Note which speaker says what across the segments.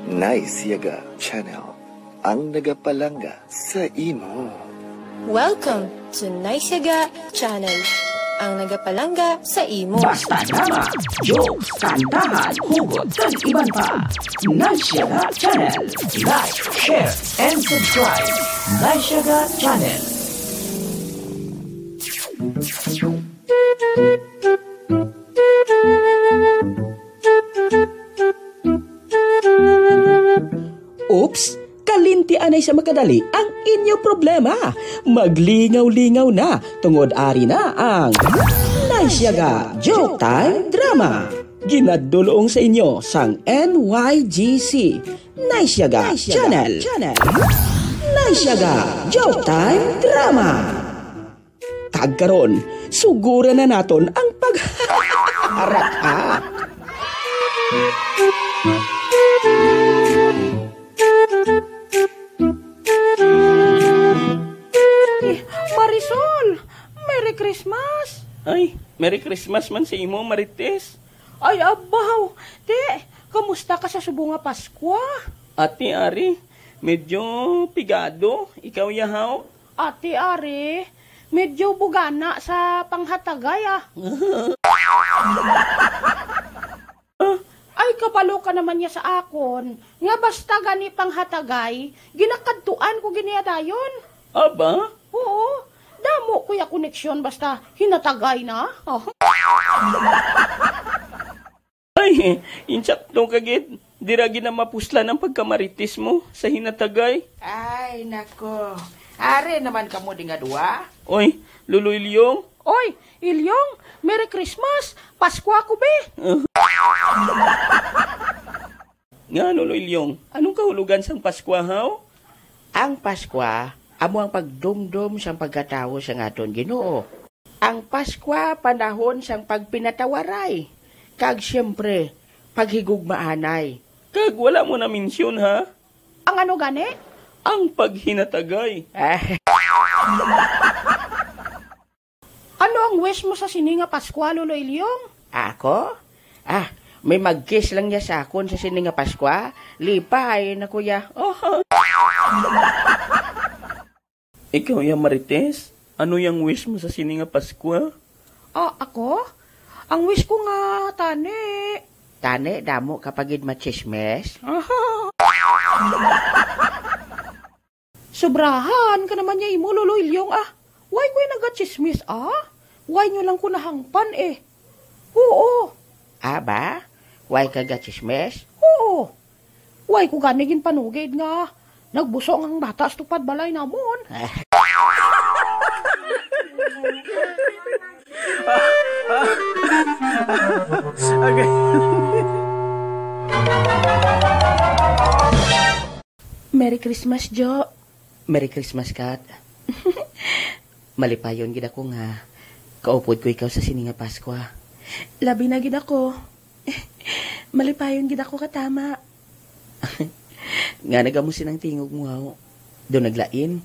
Speaker 1: Nice Yaga Channel, ang nagapalanga sa imo.
Speaker 2: Welcome to Nice Yaga Channel, ang nagapalanga sa imo.
Speaker 3: Basta drama, jokes, kantahan, hugot, at iban pa. Nice Yaga Channel. Like, share, and subscribe. Nice Yaga Channel.
Speaker 4: Oops! Kalintian ay sa makadali ang inyo problema. Maglingaw-lingaw na, tungod ari na ang Nice Yaga Joke Time Drama. Ginadulong sa inyo sang NYGC Nice Yaga Channel. Nice Yaga Joke Time Drama. Kagkaron, sugura na naton ang paghaharak.
Speaker 5: Marisol, Merry Christmas!
Speaker 6: Ay, Merry Christmas man sa imo, Marites.
Speaker 5: Ay, abaw! Te, kamusta ka sa subunga Paskwa?
Speaker 6: Ate Ari, medyo pigado. Ikaw yahaw?
Speaker 5: Ate Ari, medyo bugana sa panghatagay Ay, kapalo ka naman niya sa akon. Nga basta gani panghatagay, ginakadtuan ko giniya dayon.
Speaker 6: Aba?
Speaker 5: Oo, damo kuya koneksyon basta hinatagay na.
Speaker 6: Ay, insakto kagit. Diragi na mapusla ng pagkamaritis mo sa hinatagay.
Speaker 3: Ay, nako. Are naman kamo di nga dua.
Speaker 6: Oy, Luloy Lyong.
Speaker 5: Oy, Ilyong, Merry Christmas! Pasko ako, be!
Speaker 6: Nga, Luloy Lyong, anong kahulugan sang Paskwahaw?
Speaker 3: Ang Paskwa, amo ang pagdumdum sang pagkatawo sa aton Ginoo. Ang Paskwa, panahon sang pagpinatawaray. Kag siyempre, paghigugmaanay.
Speaker 6: Kag wala mo na mensyon, ha?
Speaker 5: Ang ano gani?
Speaker 6: Ang paghinatagay.
Speaker 5: Ano ang wish mo sa sininga Pasko, Lolo Ilyong?
Speaker 3: Ako? May mag-kiss lang niya sa akon sa sininga Paskwa. Lipay na kuya.
Speaker 6: Ikaw ya Marites, ano yung wish mo sa sininga Paskwa?
Speaker 5: Ako? Ang wish ko nga, tani.
Speaker 3: Tane, damo kapagid machismes.
Speaker 5: Sobrahan ka naman niya imo, Lolo Ilyong, Why ko yung nagachismis, Why nyo lang ko nahangpan, Oo.
Speaker 3: Ba? Why ka gachismes?
Speaker 5: Oo. Why ko ganigin panugid nga. Nagbusong ang bata tupad balay namon.
Speaker 6: Okay.
Speaker 5: Merry Christmas, Jo.
Speaker 3: Merry Christmas, Kat. Malipayon gid ako nga. Kaupod ko ikaw sa sininga Paskwa.
Speaker 5: Labi na gid ako. Malipayon gid ako katama.
Speaker 3: Nga nagamusin ang tingog mo, doon naglain.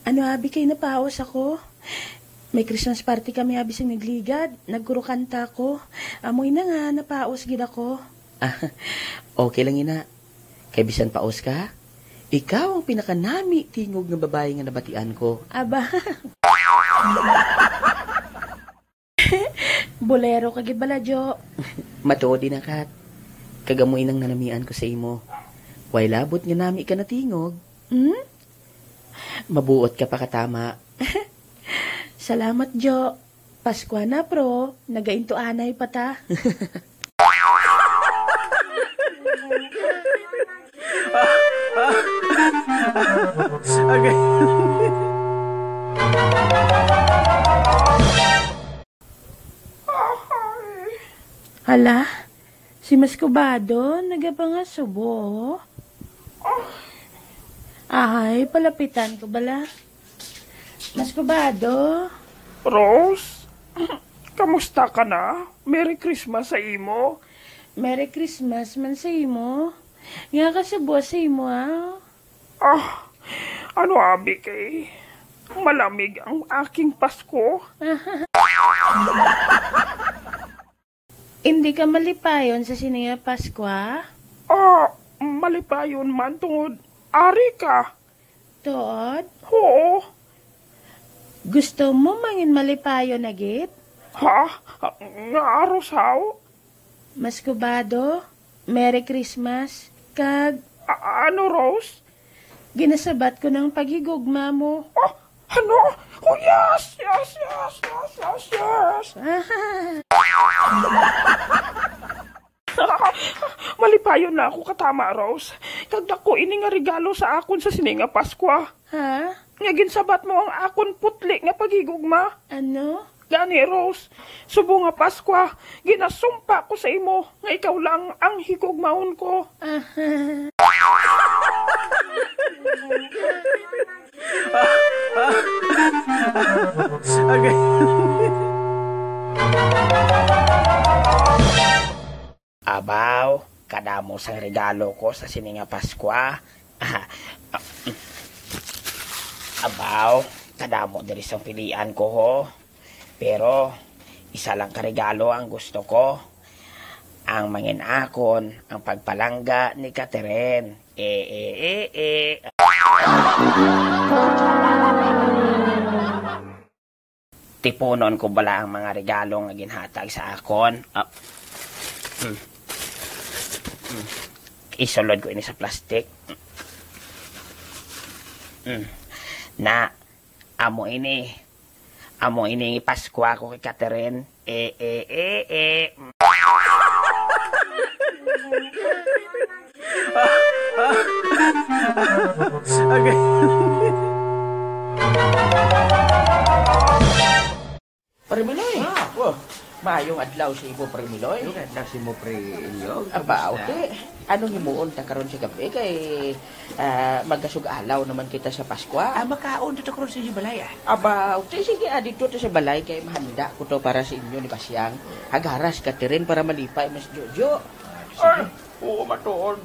Speaker 5: Ano abi kay napaos ako? May Christmas party kami abi sa nagligad. Nagkurukanta ko. Amoy na nga napaos gid ako.
Speaker 3: Okay lang ina. Kay bisan paos ka, ikaw ang pinakanami tingog ng babae nga nabatian ko.
Speaker 5: Aba. Bolero kagid bala, Jo.
Speaker 3: Matuod din na, Kat. Kagamoy nang nanamian ko sa imo. Way labot nga nami ka na tingog. Mabuot ka pa katama.
Speaker 5: Salamat, Jo. Paskwa na, pro. Nagainto anay pa ta.
Speaker 6: Okay.
Speaker 5: Hala, si Mascobado, nagabanga subo. Ay, palapitan ko bala. Mascobado.
Speaker 6: Rose, kamusta ka na? Merry Christmas sa imo.
Speaker 5: Merry Christmas man sa imo. Nga ka subo sa imo,
Speaker 6: Ano abi kay? Malamig ang aking Pasko.
Speaker 5: Hindi ka malipayon sa sininga Paskwa?
Speaker 6: Mali malipayon man tungod ari ka.
Speaker 5: Tuod,
Speaker 6: Oo.
Speaker 5: gusto mo mangin malipayo na git?
Speaker 6: Ha? Nga aros haw?
Speaker 5: Mas kubado, Merry Christmas, kag
Speaker 6: Ano, Rose?
Speaker 5: ginasabat ko ng paghigugma mo.
Speaker 6: Ah, ano? Oh, yes, yes, yes, yes, yes, yes. Malipayon na ako katama, Rose. Kagda ko ini nga regalo sa akon sa sini nga Pasko.
Speaker 5: Ha?
Speaker 6: Nga ginsabat mo ang akon putli nga paghigugma.
Speaker 5: Ano?
Speaker 6: Gani, Rose, subo nga Pasko, ginasumpa ko sa imo nga ikaw lang ang higugmaon ko.
Speaker 3: Abaw, kadamo sang regalo ko sa sini nga Pasko. Abaw, kadamo diri sang pilian ko ho. Pero isa lang ka regalo ang gusto ko. Ang mangin akon ang pagpalangga ni Catherine. Tipunon ko bala ang mga regalo nga ginhatag sa akon. Isulod ko ini sa plastic. Na, amo ini Pasko ako kay Catherine. Parimiloy. Maayong adlaw si Ibo Parimiloy.
Speaker 7: Ganda si mo pre inyo.
Speaker 3: Aba, okay. Anong himuon ta karon sa gabi kay magasug-alaw naman kita sa Pasko.
Speaker 7: Makaon dito karon sa inyo balay
Speaker 3: Aba, okay, sige, dito to sa balay kay mahanda ko to para sa inyo ni Basyang. Hagaras ka tirin para malipay mas Jojo.
Speaker 6: Ay, oo, matuod.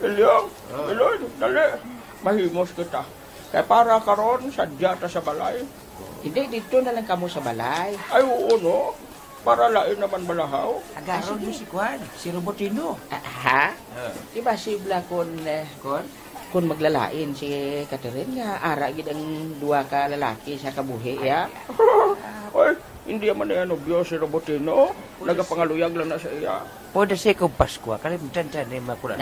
Speaker 6: Ilyang, Iloy, dali. Mahimos kita. Kaya para karon sadya ta sa balay.
Speaker 3: Hindi, dito na lang kamo sa balay.
Speaker 6: Ay, oo, no? Para lain naman balahaw.
Speaker 7: Agaron mo si Juan, si Robotino.
Speaker 3: Ha? Diba si Blakon, kung maglalain si Catherine nga, ara gid ang duwa ka lalaki sa kabuhi, ya?
Speaker 6: Ay, hindi man na nobyo si Robotino. Nagapangaluyag lang na sa iya.
Speaker 7: Pwede siya kong Pasko, kalimutan ta ni makula.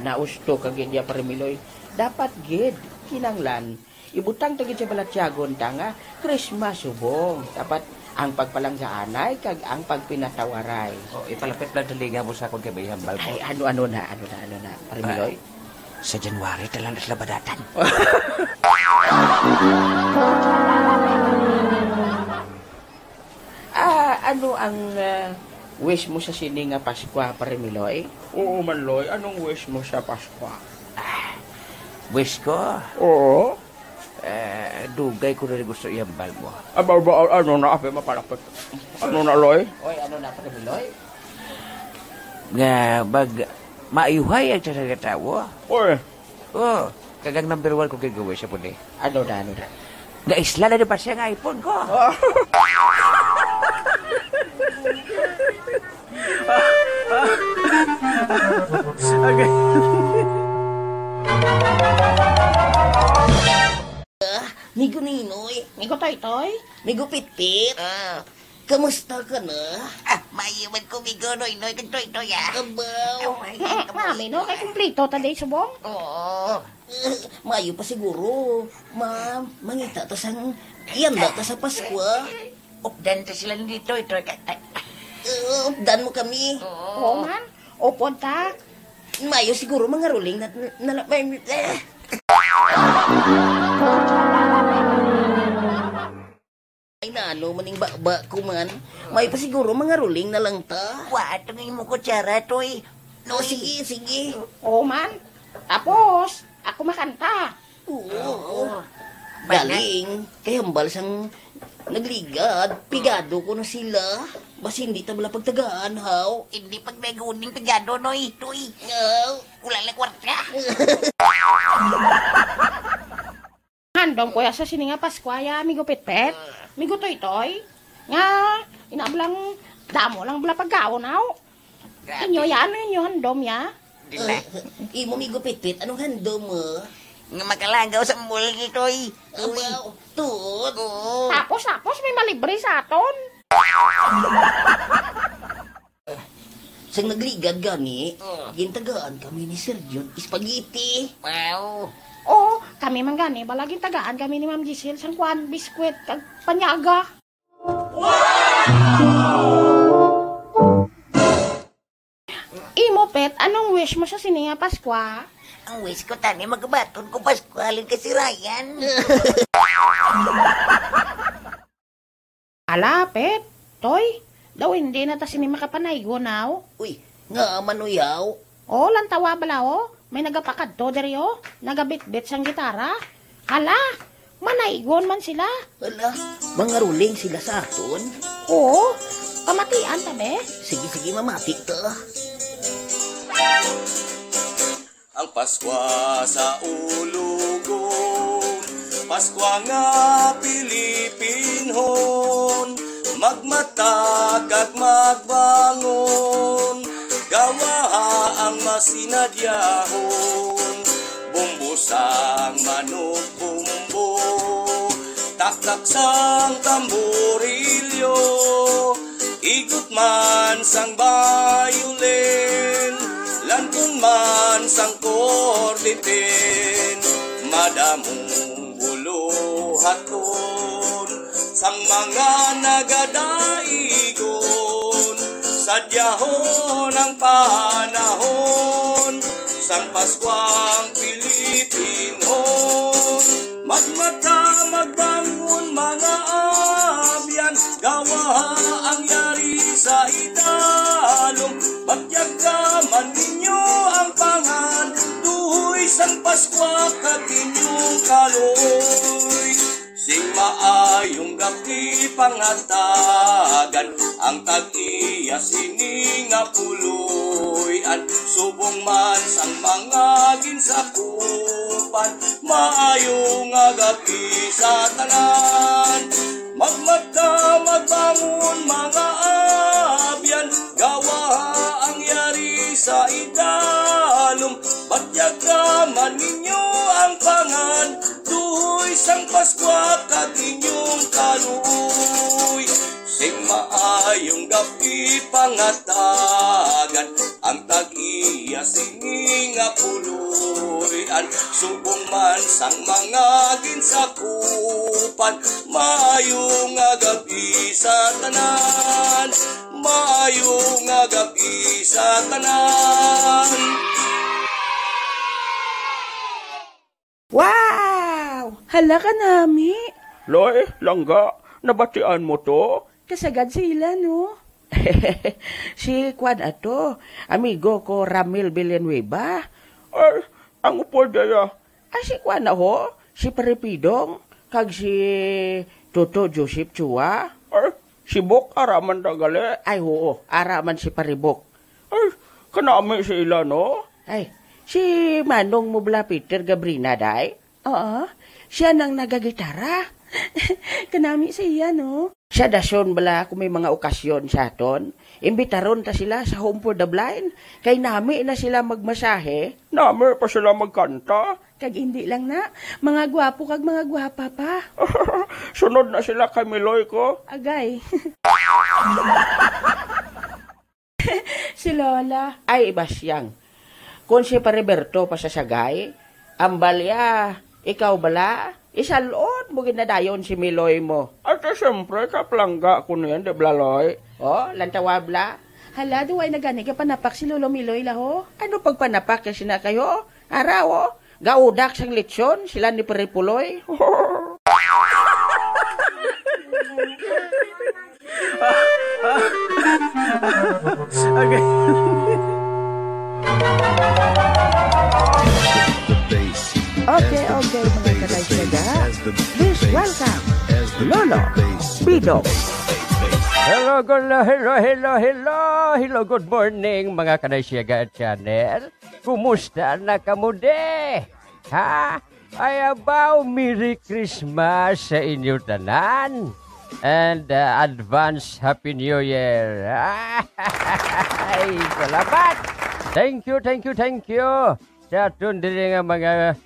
Speaker 3: Nausto ka gid ya Parimiloy. Dapat gid, kinanglan. Ibutang tagid sa balatyagon ta nga, Christmas subong. Dapat ang pagpalanggaanay kag ang pagpinatawaray.
Speaker 7: Ipalapit lang dali nga mo sa akong kay hambal ko.
Speaker 3: Ay, ano na, Parimiloy?
Speaker 7: Sa January talang na badatan.
Speaker 3: Ano ang wish mo sa sini nga Pasko, Parimiloy?
Speaker 6: Oo, Manloy. Anong wish mo sa Pasko?
Speaker 7: Wish ko,
Speaker 6: Oo.
Speaker 7: dugay ko na rin gusto ihambal mo.
Speaker 6: Aba, ano na, ape, mapalapit. Ano na, Loy?
Speaker 3: Oy, ano na, Parimiloy?
Speaker 7: Nga, maayuhay ang tasagatawo.
Speaker 6: Oy,
Speaker 7: Kagang number 1 ko gagawin siya po ni.
Speaker 3: Ano na?
Speaker 7: Nga isla na pa siya nga iPhone ko.
Speaker 8: Migo Ninoy,
Speaker 5: Migo Toy-Toy?
Speaker 8: Migo Pitpit. Kamusta ka na? Maiwan ko, Migo Noy-Noy, kag Toy-Toy, Abaw.
Speaker 5: Mami, no? Kay kumplito ta day subong?
Speaker 8: Oo. Mayo pa siguro. Ma'am, mangita ta sang yanda ta sa Pasko.
Speaker 7: Updan ta sila dito, ito.
Speaker 8: Updan mo kami.
Speaker 5: Oo man. Upod ta.
Speaker 8: Mayo siguro mga ruling na nalapay. Ay naano maning ba ko man. May pa siguro mga ruling na lang ta.
Speaker 7: Wato ng mo ko tsara, Toy.
Speaker 8: No, sige.
Speaker 5: Oo man. Tapos, ako makanta.
Speaker 8: Oo. Galing. Kaya hambal sang nagligad. Pigado ko na sila. Bas hindi tabla pagtagaan, haw.
Speaker 7: Hindi pag may guning pagado, Noy. Toy. Wala lang kwarta.
Speaker 5: Handong kuya sa sini nga Pasko, ya, Migo Pitpit. Migo Toy-Toy. Nga, inablang damo lang bala pagkaon, haw. Inyo yan, inyo handom, ya.
Speaker 7: tila.
Speaker 8: Imo mi gupit-pit, anong hando mo?
Speaker 7: Nga makalagaw sa mall nito eh.
Speaker 8: Wow, tuod.
Speaker 3: Tapos may malibre sa aton.
Speaker 8: Sang nagligad gani, gintagaan kami ni Sir John Spaghetti.
Speaker 7: Wow.
Speaker 3: Oo, kami man gani, balaging tagaan kami ni Ma'am Giselle sang kwan, biskwit, kag panyaga. Imo, Pet, anong wish mo sa sininga Paskwa?
Speaker 7: Ang wish ko tani magabaton ko Pascualin kasi Ryan.
Speaker 3: Ala, Pet, Toy, daw hindi na ta sini makapanaygo now.
Speaker 8: Uy, nga manuyaw.
Speaker 3: Oh, lantawa bala oh. May nagapakad to deri oh. Nagabit-bit sang gitara. Hala, manaygon man sila.
Speaker 8: Hala, mga ruling sila sa aton.
Speaker 3: Oo, pamatian tabi.
Speaker 8: Sige, mamati ka.
Speaker 9: Ang Paskwa sa ulugong, Paskwa nga Pilipinhon, magmatag at magbangon, gawa ang masinadyahon, bumbusang manok bumbo, taktak sang tamburilyo, igot man sang bayulen, lantun man sang korditin, madamong buluhaton, sang mga nagadaigon, sadyahon ang panahon, sang Paskwang Pilipinhon, magmata magbangon mga abyan, gawa ang yari sa idalong, magyaga ninyo ang pangan, duhoy sang Paskwa kat inyong kaloy. Sing maayong gabi pangatagan, ang tag-iya sini nga puloy, at subong man sang mga ginsakupan, maayong nga gabi sa tanan. Magmata magbangon mga abyan, gawa ang yari sa idalom, bagyagraman ninyo ang pangan, duhoy sang Paskwa kat inyong kaluoy. Sing maayong gabi pangatagan, ang tag-iya singi nga puloy-an, subong man sang mga ginsakupan, maayong nga gabi sa tanan, maayong nga gabi sa tanan.
Speaker 5: Wow! Hala ka nami.
Speaker 6: Loy, langga, nabatian mo to?
Speaker 5: Kasagad sila, no?
Speaker 3: Si Kwan ato, amigo ko Ramil Villanueva.
Speaker 6: Ay, ang upo daya.
Speaker 3: Si Kwan ho, si Paripidong, kag si Toto Joseph Chua.
Speaker 6: Ay, si Bok araman dagali.
Speaker 3: Ay, oo, araman si Paribok.
Speaker 6: Ay, kanami sila, no?
Speaker 3: Ay, si Manong Mubla Peter Gabrina, day.
Speaker 5: Oo.
Speaker 3: Siya nang nagagitara.
Speaker 5: Kanami siya, no?
Speaker 3: Sa dason bala kung may mga okasyon sa aton, imbitaron ta sila sa Home for the Blind, kay nami na sila magmasahe.
Speaker 6: Nami pa sila magkanta.
Speaker 5: Kag hindi lang na, mga gwapo kag mga gwapa pa.
Speaker 6: Sunod na sila kay Miloy ko.
Speaker 5: Agay. Si Lola.
Speaker 3: Ay, Basyang. Kung si Pariberto pa sa sagay, ambalya, ikaw bala, isalod mo ginadayon si Miloy mo.
Speaker 6: At siyempre, kaplangga ko niyan, de Blaloy.
Speaker 3: Oh, lantawabla.
Speaker 5: Hala, duway na gani ka panapak si Lolo Miloy laho.
Speaker 3: Ano pagpanapak yung sina kayo? Araw, oh. Gaudak sang lechon, sila ni Peripuloy.
Speaker 6: Okay.
Speaker 3: Okay, mga kanaysyaga. Please welcome, Lolo Bidong.
Speaker 10: Hello, good morning mga kanaysyaga channel. Kumusta na kamude? Ha? Ay abaw, Merry Christmas sa inyo tanan. And advance Happy New Year. Ay, salamat. Thank you. Sa aton diri nga mga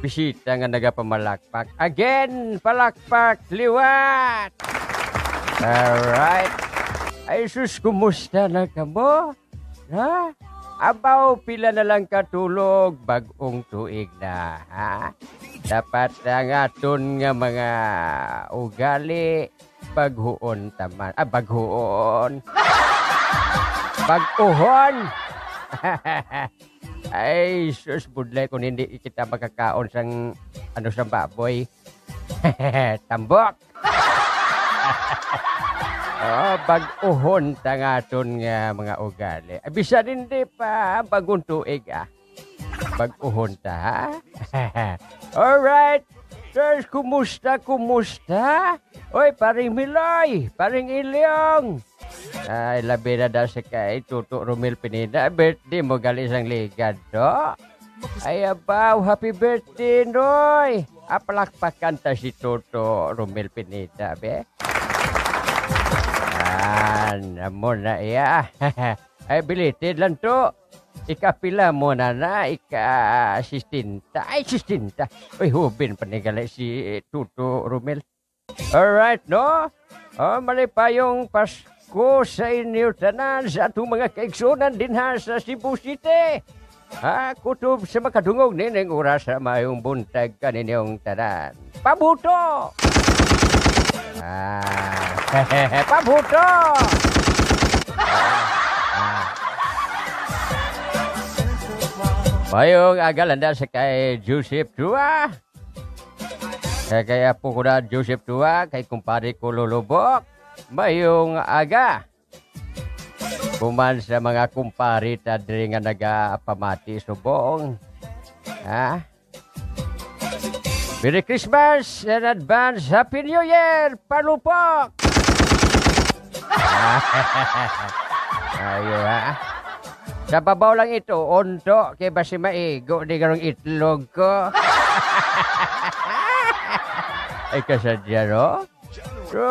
Speaker 10: bisita nga nagapamalakpak. Again, palakpak liwat. Alright. Ay sus, kumusta na kamo? Ha? Abaw, pila na lang katulog bagong tuig na, ha? Dapat ang aton nga mga ugali baghuon taman. Baghuon. Baguhon. Ay, sus, budlay kung hindi kita makakaon sang sa baboy. Tambok. Baguhon tangaton nga mga ugali. Bisa hindi pa bagong tuig Baguhon ta, ha? Alright. Sirs, kumusta? Oy, paring Miloy, paring Ilyong. Ay, labi na daw sa kay Tuto Romel Pineda. Birthday mo gali sang ligad, do? Ay, abaw, happy birthday, Noy. Palakpakan ta si Tuto Romel Pineda, be. Amo na iya. Ay, bilitin lang to. Ikapila mo na, ika-sistinta. Ay, sistinta. Uy, hubin panigalay si Tuto Romel. Alright, no? Mali pa yung Pasko sa inyo tanan sa atong mga kaigsunan din ha sa Cebu City. Kutob sa makadungog nining oras sa mayong buntag kaninyong tanan. Pabuto! Pabuto! Mayong agalanda sa kay Joseph Dua. Kaya po ko na Joseph Dua, kay kumpare ko Lulubok. Mayong aga. Kuman sa mga kumpare tadri nga nagapamati subong. Merry Christmas and advance Happy New Year, Palupok! Ayo Sa babaw lang ito, onto, kay basi maigo, di garong itlog ko. Ay kasadya, no? So,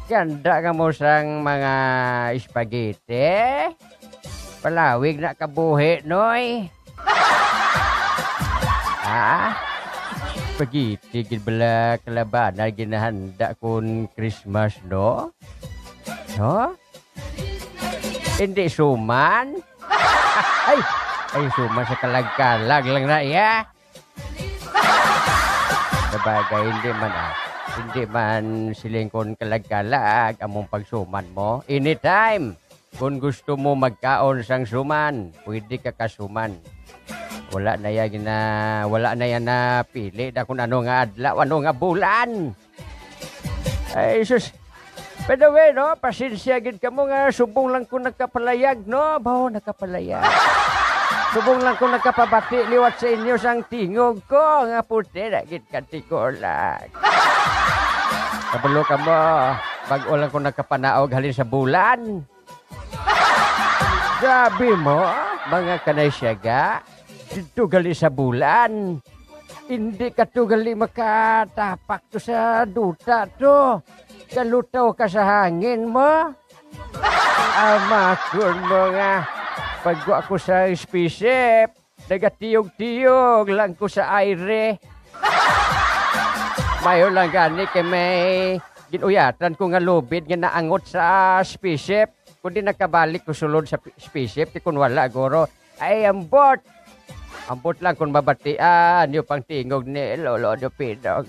Speaker 10: ganda ka mo sang mga spaghetti. Palawig na kabuhi, noy. Spaghetti, gilbala kalabanan, ginahanda kung Christmas, no? No? Hindi suman? Ay, suman sa kalag-kalag lang na, iya. Sabagay, hindi man silingkon kalag-kalag among pagsuman mo. Anytime, kung gusto mo magkaon sang suman, pwede ka kasuman. Wala na yan na pili na kung ano nga adlaw, ano nga bulan. Ay, sus. By the way, no, pasensya gid ka mo nga subong lang ko nagkapalayag, no? Bawo nagkapalayag. Subong lang ko nagkapabati liwat sa inyo sang tingog ko nga puti na gid katikolag. Kabalo ka mo, bag-o lang ko nagkapanaog halin sa bulan. Sabi mo, mga kanaysyaga, dito gali sa bulan. Hindi ka to gali makatapak to sa duta to. Kalutaw ka sa hangin mo. Amakon mo nga. Pagwa ko sa spaceship, nagatiyog-tiyog lang ko sa aire. Mayo lang gani kay may ginuyatan ko nga lubid nga naangot sa spaceship. Kung di nakabalik ko sulod sa spaceship, di kun wala goro. Ay, ambot. Ambot lang kung mabatian yung pang tingog ni Lolo Dupidog.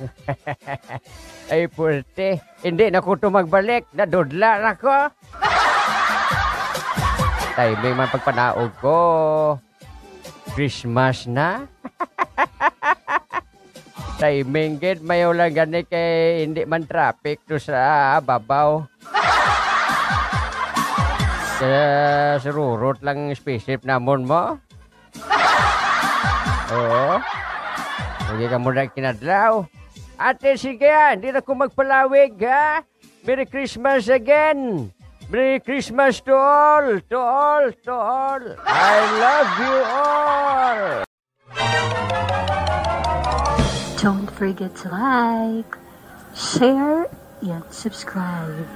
Speaker 10: Ay, puerte. Hindi na ko ito magbalik. Nadudla na ko. Timing man pagpanaog ko. Christmas na. Timing gid. Mayaw lang gani kay hindi man traffic to sa babaw. Kaya sururot lang spaceship namon mo. Oo. Hindi ka muna kinadlaw. Ate, sige, hindi na ko magpalawig, ha? Merry Christmas again. Merry Christmas to all, to all, to all. I love you all.
Speaker 11: Don't forget to like, share, and subscribe.